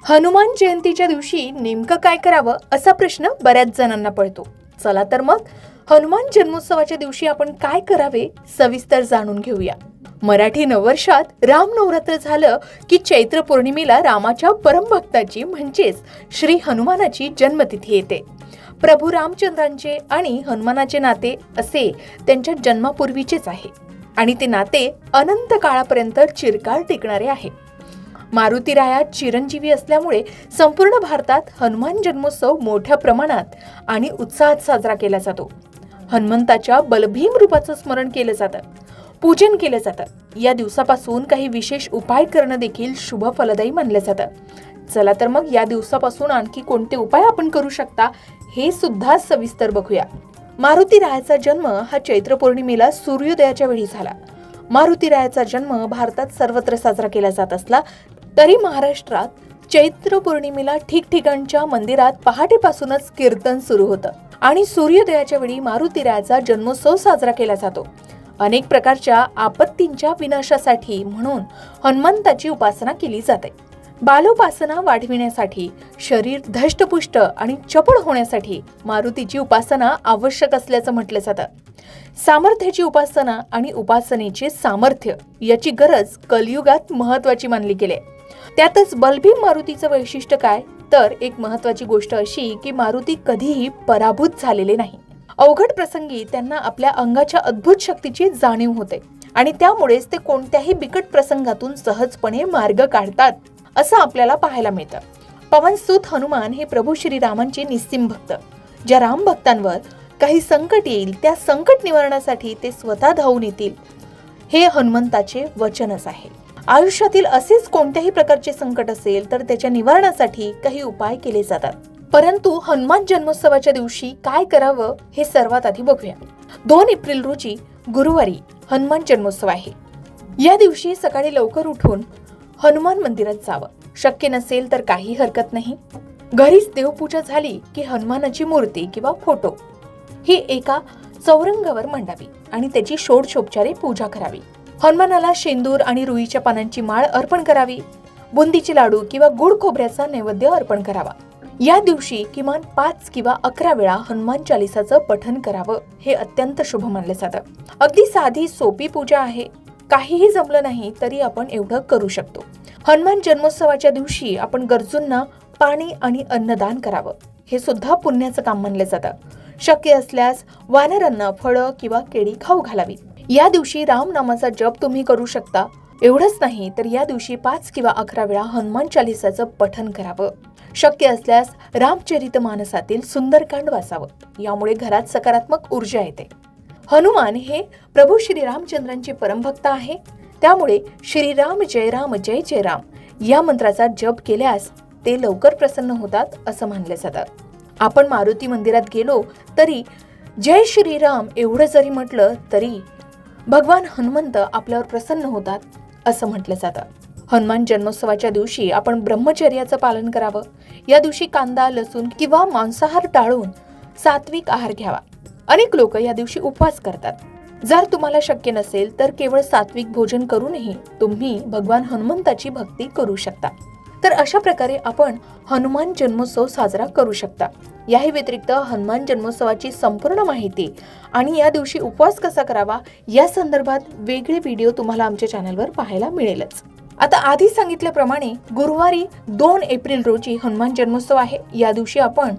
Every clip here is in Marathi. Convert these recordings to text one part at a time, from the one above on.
हनुमान जयंतीच्या दिवशी नेमकं काय करावं असा प्रश्न बऱ्याच जणांना पडतो. चला तर मग हनुमान जन्मोत्सवाच्या दिवशी आपण काय करावे सविस्तर जाणून घेऊया. मराठी नववर्षात राम नवरात्र झालं की चैत्र पौर्णिमेला रामाच्या परमभक्ताची म्हणजेच श्री हनुमानाची जन्मतिथी येते. प्रभू रामचंद्रांचे आणि हनुमानाचे नाते असे त्यांच्या जन्मापूर्वीचेच आहे आणि ते नाते अनंत काळापर्यंत चिरकाल टिकणारे आहे. मारुतीराया चिरंजीवी असल्यामुळे संपूर्ण भारतात हनुमान जन्मोत्सव मोठ्या प्रमाणात आणि उत्साहात साजरा केला जातो. हनुमंताच्या बलभीम रूपाचं स्मरण केलं जातं, पूजन केलं जातं. या दिवसापासून काही विशेष उपाय करणं देखील शुभ फलदायी मानलं जातं. चला तर मग या दिवसापासून आणखी कोणते उपाय आपण करू शकता हे सुद्धा सविस्तर बघूया. मारुतीरायाचा जन्म हा चैत्र पौर्णिमेला सूर्योदयाच्या वेळी झाला. मारुतीरायाचा जन्म भारतात सर्वत्र साजरा केला जात असला तरी महाराष्ट्रात चैत्र पौर्णिमेला ठिकठिकाणच्या मंदिरात पहाटेपासूनच कीर्तन सुरू होतं आणि सूर्योदयाच्या वेळी मारुतीरायाचा जन्मोत्सव साजरा केला जातो. अनेक प्रकारच्या आपत्तींच्या विनाशासाठी म्हणून हनुमंताची उपासना केली जाते. बालोपासना वाढविण्यासाठी, शरीर धष्टपुष्ट आणि चपळ होण्यासाठी मारुतीची उपासना आवश्यक असल्याचं म्हटलं जातं. सामर्थ्याची उपासना आणि उपासनेचे सामर्थ्य याची गरज कलियुगात महत्वाची मानली गेली. त्यातच बलभीम मारुतीचं वैशिष्ट्य काय तर एक महत्वाची गोष्ट अशी की मारुती कधीही पराभूत झालेले नाही. अवघड प्रसंगी त्यांना आपल्या अंगाच्या अद्भुत शक्तीची जाणीव होते आणि त्यामुळेच ते कोणत्याही बिकट प्रसंगातून सहजपणे मार्ग काढतात असं आपल्याला पाहायला मिळतं. पवनसूत हनुमान हे प्रभू श्रीरामांचे निस्सीम भक्त. ज्या राम भक्तांवर काही संकट येईल त्या संकट निवारणासाठी ते स्वतः धावून येतील हे हनुमंताचे वचनच आहे. आयुष्यातील असेच कोणत्याही प्रकारचे संकट असेल तर त्याच्या निवारणासाठी काही उपाय केले जातात. परंतु हनुमान जन्मोत्सवाच्या दिवशी काय करावं हे सर्वात आधी बघूया. 2 एप्रिल रोजी गुरुवारी हनुमान जन्मोत्सव आहे. या दिवशी सकाळी लवकर उठून हनुमान मंदिरात जावं. शक्य नसेल तर काही हरकत नाही. घरीच देवपूजा झाली की हनुमानाची मूर्ती किंवा फोटो ही एका चौरंगावर मांडावी आणि त्याची षोडशोपचारे पूजा करावी. हनुमानाला शेंदूर आणि रुईच्या पानांची माळ अर्पण करावी. बुंदीचे लाडू किंवा गुड खोबऱ्याचा नैवेद्य अर्पण करावा. या दिवशी किमान 5 किंवा 11 वेळा हनुमान चालीसाचं पठण करावं. हे अत्यंत शुभ मानलं जातं. अगदी साधी सोपी पूजा आहे. काहीही जमलं नाही तरी आपण एवढं करू शकतो. हनुमान जन्मोत्सवाच्या दिवशी आपण गरजूंना पाणी आणि अन्नदान करावं. हे सुद्धा पुण्याचं काम मानलं जातं. शक्य असल्यास वानरांना फळं किंवा केळी खाऊ घालावी. या दिवशी राम नामाचा जप तुम्ही करू शकता. एवढंच नाही तर या दिवशी 5 किंवा 11 वेळा हनुमान चालीसाचं पठण करावं. शक्य असल्यास रामचरितमानसातील सुंदरकांड वाचावं. यामुळे घरात सकारात्मक ऊर्जा येते. हनुमान हे प्रभू श्री रामचंद्रांचे परमभक्त आहे. त्यामुळे श्रीराम जय राम जय जय राम या मंत्राचा जप केल्यास ते लवकर प्रसन्न होतात असं मानलं जातं. आपण मारुती मंदिरात गेलो तरी जय श्रीराम एवढं जरी म्हटलं तरी भगवान हनुमंत आपल्यावर प्रसन्न होतात असं म्हटलं जातं. हनुमान जन्मोत्सवाच्या दिवशी आपण ब्रह्मचर्याचं पालन करावं. या दिवशी कांदा, लसूण किंवा मांसाहार टाळून सात्विक आहार घ्यावा. अनेक लोक या दिवशी उपवास करतात. जर तुम्हाला शक्य नसेल तर केवळ सात्विक भोजन करूनही तुम्ही भगवान हनुमंताची भक्ती करू शकता. तर अशा प्रकारे आपण हनुमान जन्मोत्सव साजरा करू शकता. याही व्यतिरिक्त हनुमान जन्मोत्सवाची संपूर्ण माहिती आणि या दिवशी उपवास कसा करावा या संदर्भात वेगळे व्हिडिओ तुम्हाला आमच्या चॅनलवर पाहायला मिळेलच. आता आधी सांगितल्याप्रमाणे गुरुवारी 2 एप्रिल रोजी हनुमान जन्मोत्सव आहे. या दिवशी आपण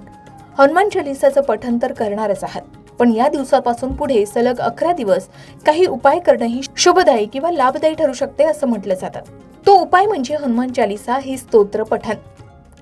हनुमान चालीसाचं पठण तर करणारच आहात. पण या दिवसापासून पुढे सलग 11 दिवस काही उपाय करणंही शुभदायी किंवा लाभदायी ठरू शकते असं म्हटलं जातं. तो उपाय म्हणजे हनुमान चालीसा ही स्तोत्र पठण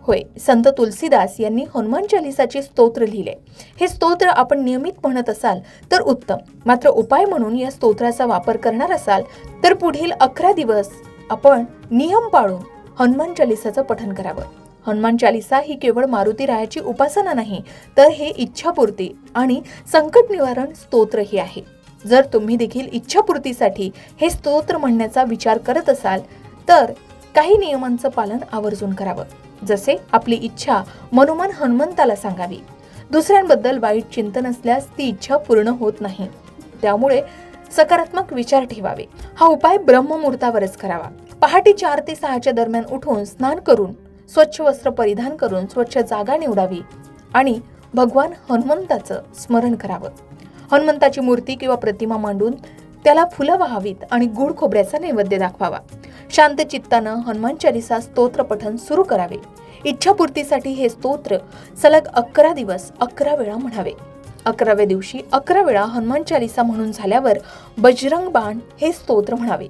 होय. संत तुलसीदास यांनी हनुमान चालीसाचे स्तोत्र लिहिले. हे स्तोत्र आपण नियमित म्हणत असाल तर उत्तम. मात्र उपाय म्हणून या स्तोत्राचा वापर करणार असाल तर पुढील 11 दिवस आपण नियम पाळून हनुमान चालीसाचं पठण करावं. हनुमान चालीसा ही केवळ मारुतीरायाची उपासना नाही तर हे इच्छापूर्ती आणि संकट निवारण स्तोत्रही आहे. जर तुम्ही देखील इच्छापूर्तीसाठी हे स्तोत्र म्हणण्याचा विचार करत असाल तर काही नियमांचं पालन आवर्जून करावं. जसे आपली इच्छा मनोमन हनुमंताला सांगावी. दुसऱ्यांबद्दल वाईट चिंतन असल्यास ती इच्छा पूर्ण होत नाही. त्यामुळे सकारात्मक विचार ठेवावे. हा उपाय ब्रह्ममुहूर्तावरच करावा. पहाटे 4 ते 6च्या दरम्यान उठून स्नान करून स्वच्छ वस्त्र परिधान करून स्वच्छ जागा निवडावी आणि भगवान हनुमंताचं स्मरण करावं. हनुमंताची मूर्ती किंवा प्रतिमा मांडून त्याला फुलं वाहावीत आणि गुड खोबऱ्याचा नैवेद्य दाखवावा. शांत चित्तानं हनुमान चालीसा स्तोत्र पठण सुरू करावे. इच्छापूर्तीसाठी हे स्तोत्र सलग 11 दिवस 11 वेळा म्हणावे. 11व्या दिवशी 11 वेळा हनुमान चालीसा म्हणून झाल्यावर बजरंग बाण हे स्तोत्र म्हणावे.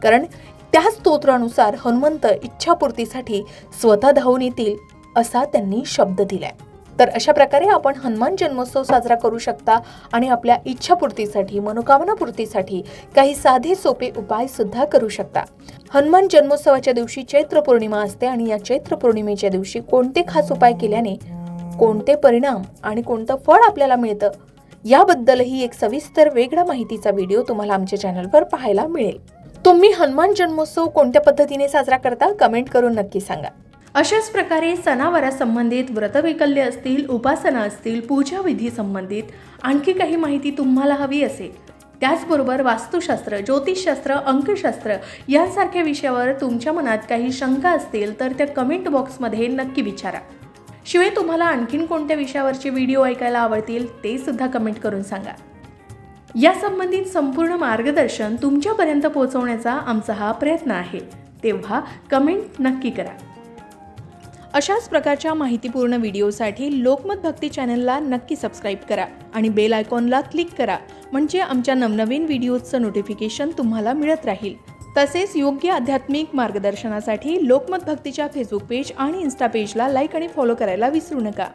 कारण त्या स्तोत्रानुसार हनुमंत इच्छापूर्तीसाठी स्वतः धावून येतील असा त्यांनी शब्द दिलाय. तर अशा प्रकारे आपण हनुमान जन्मोत्सव साजरा करू शकता आणि आपल्या इच्छापूर्तीसाठी, मनोकामनापूर्तीसाठी काही साधे सोपे उपाय सुद्धा करू शकता. हनुमान जन्मोत्सवाच्या दिवशी चैत्र पौर्णिमा असते आणि या चैत्र पौर्णिमेच्या दिवशी कोणते खास उपाय केल्याने कोणते परिणाम आणि कोणतं फळ आपल्याला मिळतं याबद्दलही एक सविस्तर वेगळा माहितीचा व्हिडिओ तुम्हाला आमच्या चॅनलवर पाहायला मिळेल. तुम्ही हनुमान जन्मोत्सव कोणत्या पद्धतीने साजरा करता कमेंट करून नक्की सांगा. अशाच प्रकारे सणावारा संबंधित व्रतवैकल्य असतील, उपासना असतील, पूजाविधी संबंधित आणखी काही माहिती तुम्हाला हवी असेल, त्याचबरोबर वास्तुशास्त्र, ज्योतिषशास्त्र, अंकशास्त्र यांसारख्या विषयावर तुमच्या मनात काही शंका असतील तर त्या कमेंट बॉक्समध्ये नक्की विचारा. शिवाय तुम्हाला आणखीन कोणत्या विषयावरचे व्हिडिओ ऐकायला आवडतील ते सुद्धा कमेंट करून सांगा. या संबंधित संपूर्ण मार्गदर्शन तुमच्यापर्यंत पोहोचवण्याचा आमचा हा प्रयत्न आहे, तेव्हा कमेंट नक्की करा. अशाच प्रकारच्या माहितीपूर्ण व्हिडिओसाठी लोकमत भक्ती चॅनलला नक्की सबस्क्राईब करा आणि बेल आयकॉनला क्लिक करा, म्हणजे आमच्या नवनवीन व्हिडिओचं नोटिफिकेशन तुम्हाला मिळत राहील. तसेच योग्य आध्यात्मिक मार्गदर्शनासाठी लोकमत भक्तीच्या फेसबुक पेज आणि इन्स्टा पेजला लाईक आणि फॉलो करायला विसरू नका.